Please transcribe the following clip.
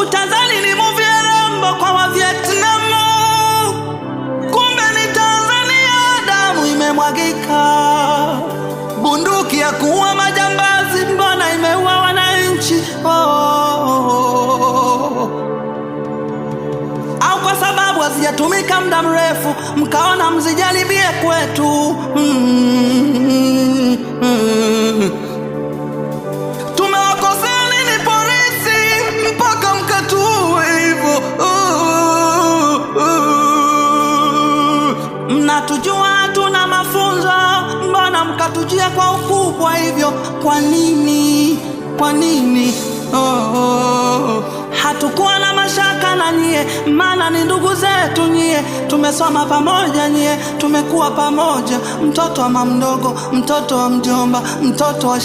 utazani ni movie Rambo kwa wa Vietnam, kumbe ni Tanzania damu imemwagika. Bunduki ya kuua majambazi, mbona imeua wananchi? Au kwa sababu hazijatumika muda mrefu, mkaona mzijaribie kwetu? Tumewakosea nini polisi mpaka mkatuue hivyo? Mnatujua tuna mafunzo, mbona mkatujia kwa ukubwa hivyo? Kwa nini? Kwa nini? Hatukuwa na mashaka na nyie, maana ni ndugu zetu nyie. Tumesoma pamoja nyie, tumekuwa pamoja. Mtoto wa mama mdogo, mtoto wa mjomba, mtoto wa